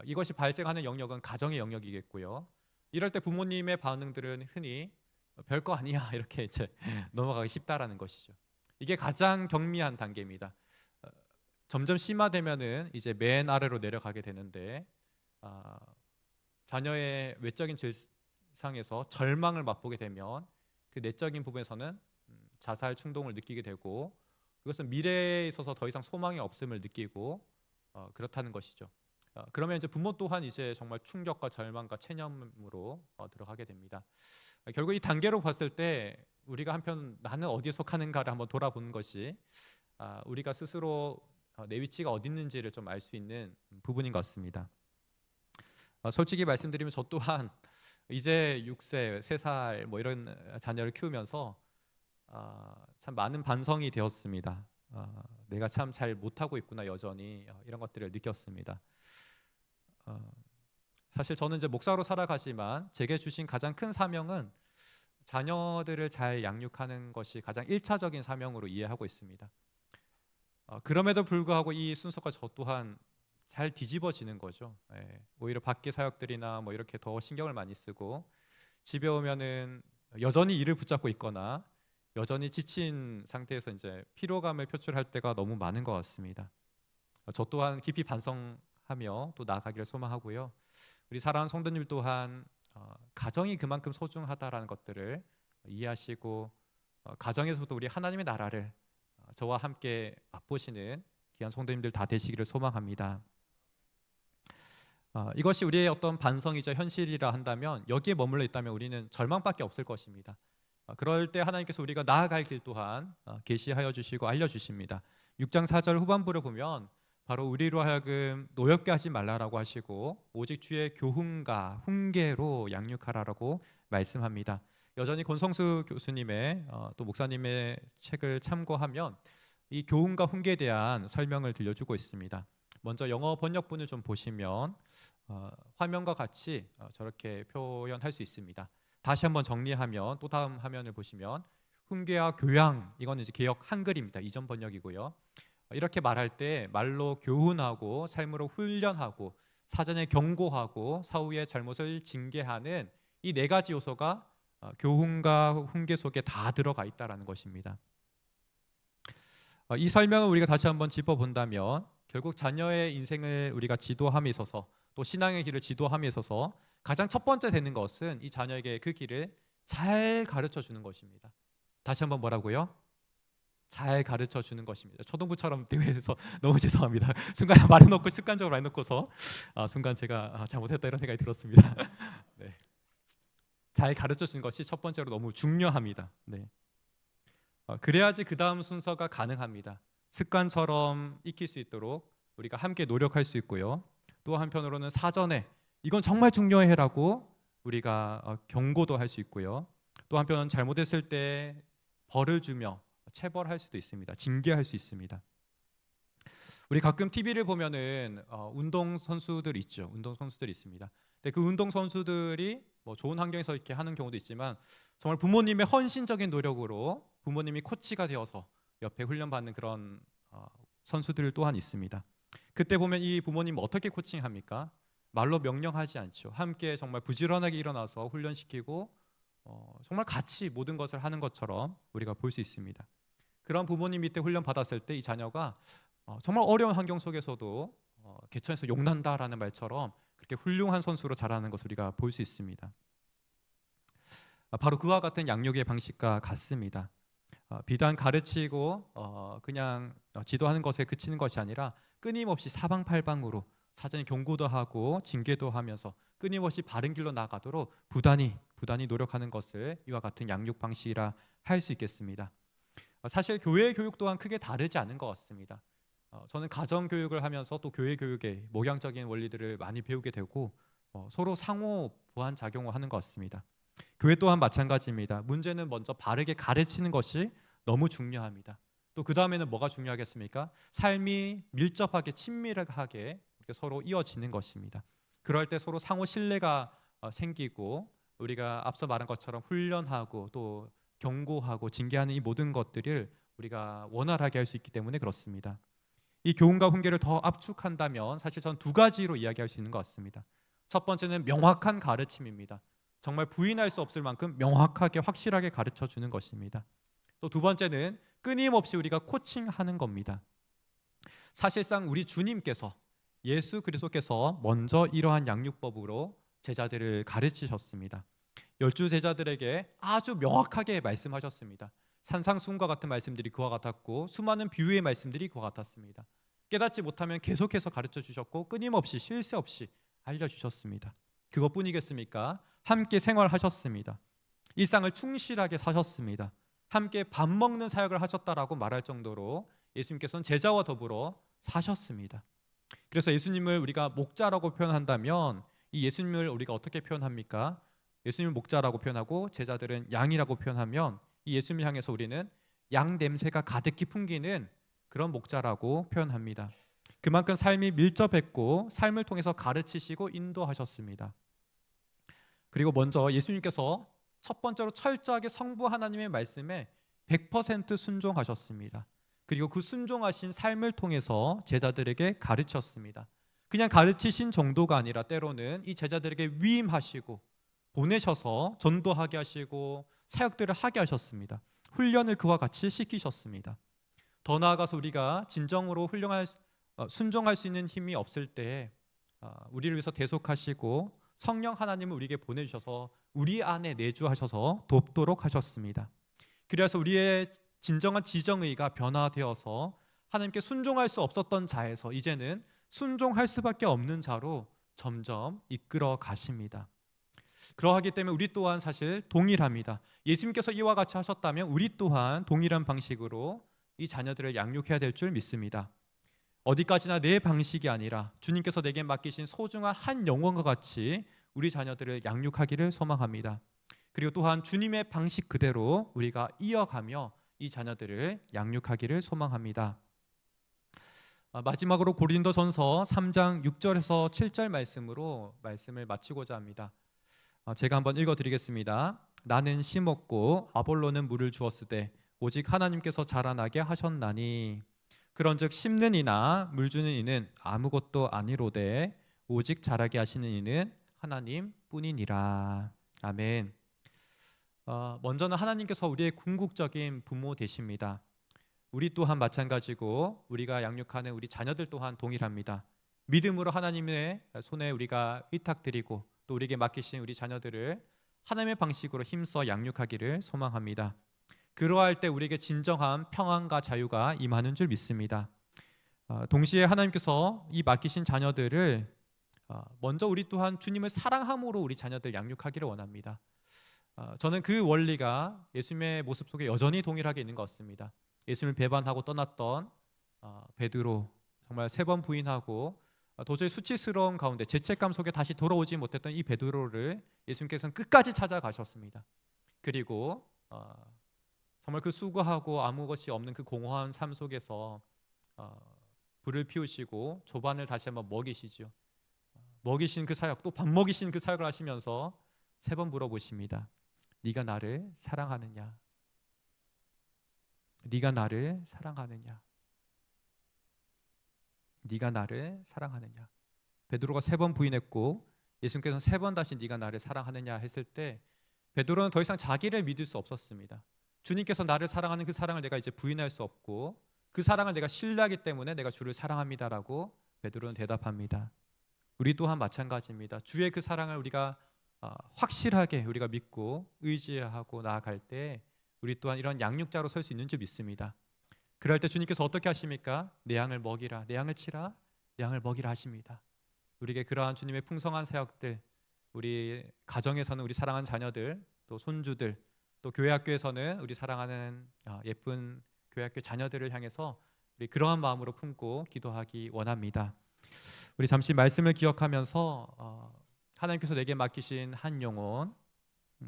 D: 이것이 발생하는 영역은 가정의 영역이겠고요. 이럴 때 부모님의 반응들은 흔히 별거 아니야 이렇게 이제 넘어가기 쉽다라는 것이죠. 이게 가장 경미한 단계입니다. 점점 심화되면은 이제 맨 아래로 내려가게 되는데 자녀의 외적인 질상에서 절망을 맛보게 되면 그 내적인 부분에서는 자살 충동을 느끼게 되고 그것은 미래에 있어서 더 이상 소망이 없음을 느끼고 그렇다는 것이죠. 그러면 이제 부모 또한 이제 정말 충격과 절망과 체념으로 들어가게 됩니다. 결국 이 단계로 봤을 때 우리가 한편 나는 어디에 속하는가를 한번 돌아보는 것이 우리가 스스로 내 위치가 어디 있는지를 좀 알 수 있는 부분인 것 같습니다. 솔직히 말씀드리면 저 또한 이제 6세, 3살 뭐 이런 자녀를 키우면서 참 많은 반성이 되었습니다. 내가 참 잘 못하고 있구나 여전히 이런 것들을 느꼈습니다. 사실 저는 이제 목사로 살아가지만 제게 주신 가장 큰 사명은 자녀들을 잘 양육하는 것이 가장 1차적인 사명으로 이해하고 있습니다. 그럼에도 불구하고 이 순서가 저 또한 잘 뒤집어지는 거죠. 오히려 밖에 사역들이나 뭐 이렇게 더 신경을 많이 쓰고 집에 오면은 여전히 일을 붙잡고 있거나 여전히 지친 상태에서 이제 피로감을 표출할 때가 너무 많은 것 같습니다. 저 또한 깊이 반성하며 또 나아가기를 소망하고요. 우리 사랑하는 성도님 또한 가정이 그만큼 소중하다라는 것들을 이해하시고 가정에서도 우리 하나님의 나라를 저와 함께 맛보시는 귀한 성도님들 다 되시기를 소망합니다. 이것이 우리의 어떤 반성이자 현실이라 한다면 여기에 머물러 있다면 우리는 절망밖에 없을 것입니다. 그럴 때 하나님께서 우리가 나아갈 길 또한 계시하여 주시고 알려주십니다. 6장 4절 후반부를 보면 바로 우리로 하여금 노엽게 하지 말라라고 하시고 오직 주의 교훈과 훈계로 양육하라라고 말씀합니다. 여전히 권성수 교수님의 또 목사님의 책을 참고하면 이 교훈과 훈계에 대한 설명을 들려주고 있습니다. 먼저 영어 번역본을 좀 보시면 화면과 같이 저렇게 표현할 수 있습니다. 다시 한번 정리하면 또 다음 화면을 보시면 훈계와 교양, 이건 이제 개역 한글입니다. 이전 번역이고요. 이렇게 말할 때 말로 교훈하고 삶으로 훈련하고 사전에 경고하고 사후에 잘못을 징계하는 이 4가지 요소가 교훈과 훈계 속에 다 들어가 있다라는 것입니다. 이 설명을 우리가 다시 한번 짚어본다면 결국 자녀의 인생을 우리가 지도함에 있어서 또 신앙의 길을 지도함에 있어서 가장 첫 번째 되는 것은 이 자녀에게 그 길을 잘 가르쳐 주는 것입니다. 다시 한번 뭐라고요? 잘 가르쳐 주는 것입니다. 초등부처럼 대회에서 너무 죄송합니다. 순간 말해놓고 습관적으로 말해놓고서 순간 제가 잘못했다 이런 생각이 들었습니다. 네. 잘 가르쳐 주는 것이 첫 번째로 너무 중요합니다. 네. 그래야지 그 다음 순서가 가능합니다. 습관처럼 익힐 수 있도록 우리가 함께 노력할 수 있고요. 또 한편으로는 사전에 이건 정말 중요해라고 우리가 경고도 할 수 있고요. 또 한편은 잘못했을 때 벌을 주며 체벌할 수도 있습니다. 징계할 수 있습니다. 우리 가끔 TV를 보면은 운동 선수들 있죠. 운동 선수들 있습니다. 근데 그 운동 선수들이 뭐 좋은 환경에서 이렇게 하는 경우도 있지만 정말 부모님의 헌신적인 노력으로 부모님이 코치가 되어서 옆에 훈련받는 그런 선수들 또한 있습니다. 그때 보면 이 부모님 어떻게 코칭합니까? 말로 명령하지 않죠. 함께 정말 부지런하게 일어나서 훈련시키고 정말 같이 모든 것을 하는 것처럼 우리가 볼 수 있습니다. 그런 부모님 밑에 훈련 받았을 때 이 자녀가 정말 어려운 환경 속에서도 개천에서 용난다라는 말처럼 그렇게 훌륭한 선수로 자라는 것을 우리가 볼 수 있습니다. 바로 그와 같은 양육의 방식과 같습니다. 비단 가르치고 그냥 지도하는 것에 그치는 것이 아니라 끊임없이 사방팔방으로 사전에 경고도 하고 징계도 하면서 끊임없이 바른 길로 나가도록 부단히 노력하는 것을 이와 같은 양육 방식이라 할 수 있겠습니다. 사실 교회 교육 또한 크게 다르지 않은 것 같습니다. 저는 가정 교육을 하면서 또 교회 교육의 목양적인 원리들을 많이 배우게 되고 서로 상호 보완 작용을 하는 것 같습니다. 교회 또한 마찬가지입니다. 문제는 먼저 바르게 가르치는 것이 너무 중요합니다. 또 그 다음에는 뭐가 중요하겠습니까? 삶이 밀접하게 친밀하게 이렇게 서로 이어지는 것입니다. 그럴 때 서로 상호 신뢰가 생기고 우리가 앞서 말한 것처럼 훈련하고 또 경고하고 징계하는 이 모든 것들을 우리가 원활하게 할 수 있기 때문에 그렇습니다. 이 교훈과 훈계를 더 압축한다면 사실 전 두 가지로 이야기할 수 있는 것 같습니다. 첫 번째는 명확한 가르침입니다. 정말 부인할 수 없을 만큼 명확하게 확실하게 가르쳐 주는 것입니다. 또 두 번째는 끊임없이 우리가 코칭하는 겁니다. 사실상 우리 주님께서, 예수 그리스도께서 먼저 이러한 양육법으로 제자들을 가르치셨습니다. 12 제자들에게 아주 명확하게 말씀하셨습니다. 산상수훈과 같은 말씀들이 그와 같았고 수많은 비유의 말씀들이 그와 같았습니다. 깨닫지 못하면 계속해서 가르쳐 주셨고 끊임없이 쉴 새 없이 알려주셨습니다. 그것뿐이겠습니까? 함께 생활하셨습니다. 일상을 충실하게 사셨습니다. 함께 밥 먹는 사역을 하셨다라고 말할 정도로 예수님께서는 제자와 더불어 사셨습니다. 그래서 예수님을 우리가 목자라고 표현한다면 이 예수님을 우리가 어떻게 표현합니까? 예수님을 목자라고 표현하고 제자들은 양이라고 표현하면 이 예수님을 향해서 우리는 양 냄새가 가득히 풍기는 그런 목자라고 표현합니다. 그만큼 삶이 밀접했고 삶을 통해서 가르치시고 인도하셨습니다. 그리고 먼저 예수님께서 첫 번째로 철저하게 성부 하나님의 말씀에 100% 순종하셨습니다. 그리고 그 순종하신 삶을 통해서 제자들에게 가르쳤습니다. 그냥 가르치신 정도가 아니라 때로는 이 제자들에게 위임하시고 보내셔서 전도하게 하시고 사역들을 하게 하셨습니다. 훈련을 그와 같이 시키셨습니다. 더 나아가서 우리가 진정으로 순종할 수 있는 힘이 없을 때 우리를 위해서 대속하시고 성령 하나님을 우리에게 보내주셔서 우리 안에 내주하셔서 돕도록 하셨습니다. 그래서 우리의 진정한 지정의가 변화되어서 하나님께 순종할 수 없었던 자에서 이제는 순종할 수밖에 없는 자로 점점 이끌어 가십니다. 그러하기 때문에 우리 또한 사실 동일합니다. 예수님께서 이와 같이 하셨다면 우리 또한 동일한 방식으로 이 자녀들을 양육해야 될 줄 믿습니다. 어디까지나 내 방식이 아니라 주님께서 내게 맡기신 소중한 한 영혼과 같이 우리 자녀들을 양육하기를 소망합니다. 그리고 또한 주님의 방식 그대로 우리가 이어가며 이 자녀들을 양육하기를 소망합니다. 마지막으로 고린도전서 3장 6절에서 7절 말씀을 마치고자 합니다. 제가 한번 읽어드리겠습니다. 나는 심었고 아볼로는 물을 주었으되 오직 하나님께서 자라나게 하셨나니 그런즉 심는 이나 물 주는 이는 아무것도 아니로되 오직 자라게 하시는 이는 하나님뿐이니라. 아멘. 먼저는 하나님께서 우리의 궁극적인 부모 되십니다. 우리 또한 마찬가지고 우리가 양육하는 우리 자녀들 또한 동일합니다. 믿음으로 하나님의 손에 우리가 위탁드리고 또 우리에게 맡기신 우리 자녀들을 하나님의 방식으로 힘써 양육하기를 소망합니다. 그러할 때 우리에게 진정한 평안과 자유가 임하는 줄 믿습니다. 동시에 하나님께서 이 맡기신 자녀들을 먼저 우리 또한 주님을 사랑함으로 우리 자녀들 양육하기를 원합니다. 저는 그 원리가 예수님의 모습 속에 여전히 동일하게 있는 것 같습니다. 예수님을 배반하고 떠났던 베드로, 정말 3번 부인하고 도저히 수치스러운 가운데 죄책감 속에 다시 돌아오지 못했던 이 베드로를 예수님께서는 끝까지 찾아가셨습니다. 그리고 정말 그 수고하고 아무 것이 없는 그 공허한 삶 속에서 불을 피우시고 조반을 다시 한번 먹이시죠. 먹이신 그 사역, 또 밥 먹이신 그 사역을 하시면서 3번 물어보십니다. 네가 나를 사랑하느냐? 네가 나를 사랑하느냐? 네가 나를 사랑하느냐? 베드로가 3번 부인했고 예수님께서는 3번 다시 네가 나를 사랑하느냐 했을 때 베드로는 더 이상 자기를 믿을 수 없었습니다. 주님께서 나를 사랑하는 그 사랑을 내가 이제 부인할 수 없고 그 사랑을 내가 신뢰하기 때문에 내가 주를 사랑합니다라고 베드로는 대답합니다. 우리 또한 마찬가지입니다. 주의 그 사랑을 우리가 확실하게 우리가 믿고 의지하고 나아갈 때 우리 또한 이런 양육자로 설 수 있는 줄 믿습니다. 그럴 때 주님께서 어떻게 하십니까? 내 양을 먹이라, 내 양을 치라, 내 양을 먹이라 하십니다. 우리에게 그러한 주님의 풍성한 사역들, 우리 가정에서는 우리 사랑하는 자녀들, 또 손주들, 또 교회 학교에서는 우리 사랑하는 예쁜 교회 학교 자녀들을 향해서 우리 그러한 마음으로 품고 기도하기 원합니다. 우리 잠시 말씀을 기억하면서 하나님께서 내게 맡기신 한 영혼,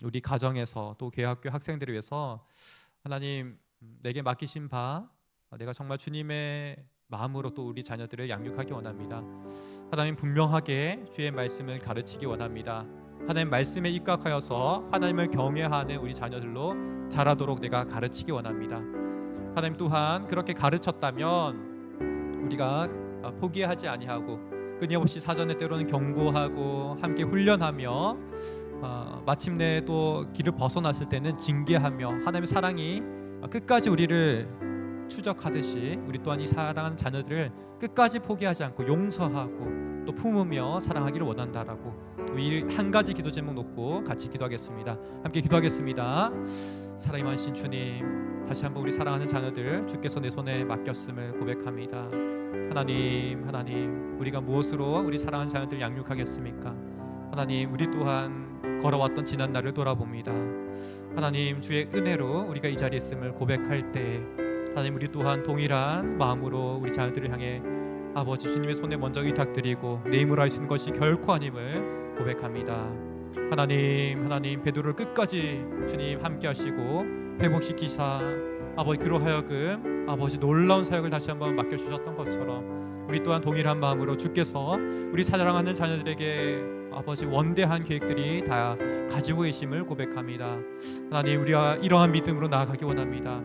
D: 우리 가정에서 또 교회 학교 학생들을 위해서 하나님 내게 맡기신 바 내가 정말 주님의 마음으로 또 우리 자녀들을 양육하기 원합니다. 하나님 분명하게 주의 말씀을 가르치기 원합니다. 하나님 말씀에 입각하여서 하나님을 경외하는 우리 자녀들로 자라도록 내가 가르치기 원합니다. 하나님 또한 그렇게 가르쳤다면 우리가 포기하지 아니하고 끊임없이 사전에 때로는 경고하고 함께 훈련하며 마침내 또 길을 벗어났을 때는 징계하며 하나님의 사랑이 끝까지 우리를 추적하듯이 우리 또한 이 사랑하는 자녀들을 끝까지 포기하지 않고 용서하고 또 품으며 사랑하기를 원한다라고 이 한 가지 기도 제목 놓고 같이 기도하겠습니다. 함께 기도하겠습니다. 사랑이 많으신 주님, 다시 한번 우리 사랑하는 자녀들 주께서 내 손에 맡겼음을 고백합니다. 하나님, 우리가 무엇으로 우리 사랑하는 자녀들 양육하겠습니까? 하나님, 우리 또한 걸어왔던 지난 날을 돌아봅니다. 하나님, 주의 은혜로 우리가 이 자리에 있음을 고백할 때 하나님, 우리 또한 동일한 마음으로 우리 자녀들을 향해 아버지 주님의 손에 먼저 의탁드리고 내 힘으로 할 수 있는 것이 결코 아님을 고백합니다. 하나님, 베드로를 끝까지 주님 함께 하시고 회복시키사 아버지 그로 하여금 아버지 놀라운 사역을 다시 한번 맡겨주셨던 것처럼 우리 또한 동일한 마음으로 주께서 우리 사랑하는 자녀들에게 아버지 원대한 계획들이 다 가지고 계심을 고백합니다. 하나님, 우리가 이러한 믿음으로 나아가기 원합니다.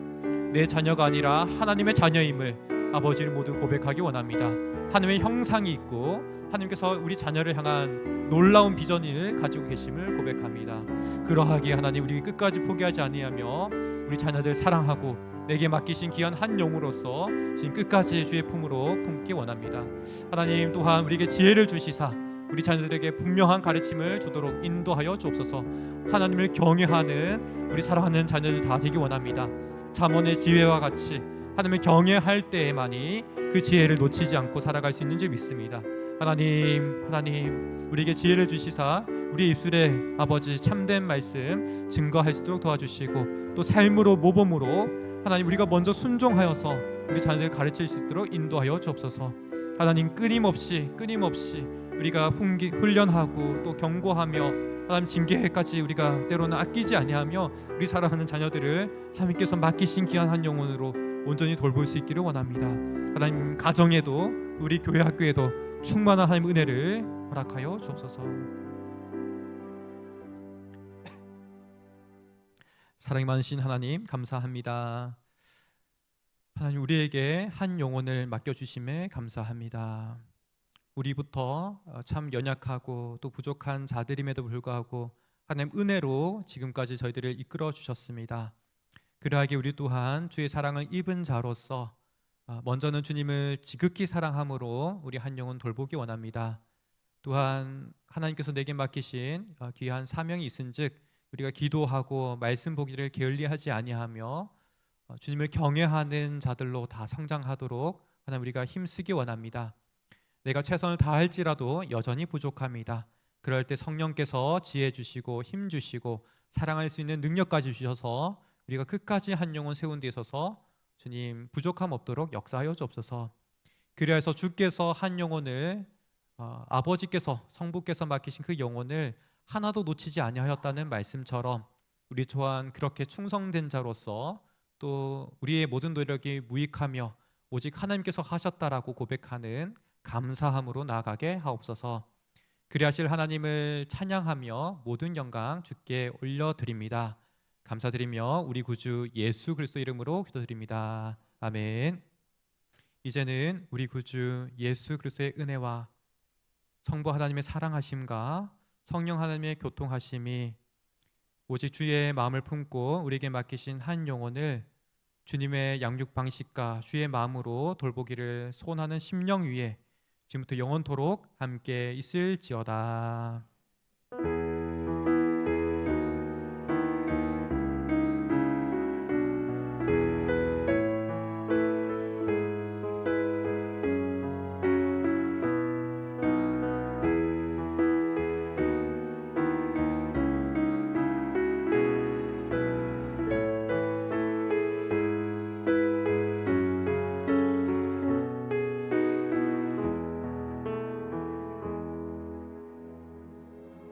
D: 내 자녀가 아니라 하나님의 자녀임을 아버지를 모두 고백하기 원합니다. 하나님의 형상이 있고 하나님께서 우리 자녀를 향한 놀라운 비전을 가지고 계심을 고백합니다. 그러하기에 하나님, 우리 끝까지 포기하지 아니하며 우리 자녀들 사랑하고 내게 맡기신 귀한 한 영으로서 지금 끝까지 주의 품으로 품기 원합니다. 하나님, 또한 우리에게 지혜를 주시사 우리 자녀들에게 분명한 가르침을 주도록 인도하여 주옵소서. 하나님을 경외하는 우리 사랑하는 자녀들 다 되기 원합니다. 잠언의 지혜와 같이 하나님을 경외할 때에만이 그 지혜를 놓치지 않고 살아갈 수 있는 줄 믿습니다. 하나님, 우리에게 지혜를 주시사 우리 입술에 아버지 참된 말씀 증거할 수 있도록 도와주시고 또 삶으로 모범으로 하나님, 우리가 먼저 순종하여서 우리 자녀들 가르칠 수 있도록 인도하여 주옵소서. 하나님, 끊임없이 우리가 훈련하고 또 경고하며 하나님 징계까지 우리가 때로는 아끼지 아니하며 우리 사랑하는 자녀들을 하나님께서 맡기신 귀한 한 영혼으로 온전히 돌볼 수 있기를 원합니다. 하나님, 가정에도 우리 교회 학교에도 충만한 하나님 은혜를 허락하여 주옵소서. 사랑이 많으신 하나님 감사합니다. 하나님, 우리에게 한 영혼을 맡겨주심에 감사합니다. 우리부터 참 연약하고 또 부족한 자들임에도 불구하고 하나님 은혜로 지금까지 저희들을 이끌어 주셨습니다. 그러하기에 우리 또한 주의 사랑을 입은 자로서 먼저는 주님을 지극히 사랑함으로 우리 한 영혼 돌보기 원합니다. 또한 하나님께서 내게 맡기신 귀한 사명이 있은즉 우리가 기도하고 말씀 보기를 게을리하지 아니하며 주님을 경외하는 자들로 다 성장하도록 하나님 우리가 힘쓰기 원합니다. 내가 최선을 다할지라도 여전히 부족합니다. 그럴 때 성령께서 지혜 주시고 힘 주시고 사랑할 수 있는 능력까지 주셔서 우리가 끝까지 한 영혼 세운 데 있어서 주님 부족함 없도록 역사하여 주옵소서. 그리하여서 주께서 한 영혼을 아버지께서 성부께서 맡기신 그 영혼을 하나도 놓치지 아니하였다는 말씀처럼 우리 또한 그렇게 충성된 자로서 또 우리의 모든 노력이 무익하며 오직 하나님께서 하셨다라고 고백하는 감사함으로 나아가게 하옵소서. 그리하실 하나님을 찬양하며 모든 영광 주께 올려드립니다. 감사드리며 우리 구주 예수 그리스도 이름으로 기도드립니다. 아멘. 이제는 우리 구주 예수 그리스도의 은혜와 성부 하나님의 사랑하심과 성령 하나님의 교통하심이 오직 주의 마음을 품고 우리에게 맡기신 한 영혼을 주님의 양육 방식과 주의 마음으로 돌보기를 소원하는 심령 위에 지금부터 영원토록 함께 있을지어다.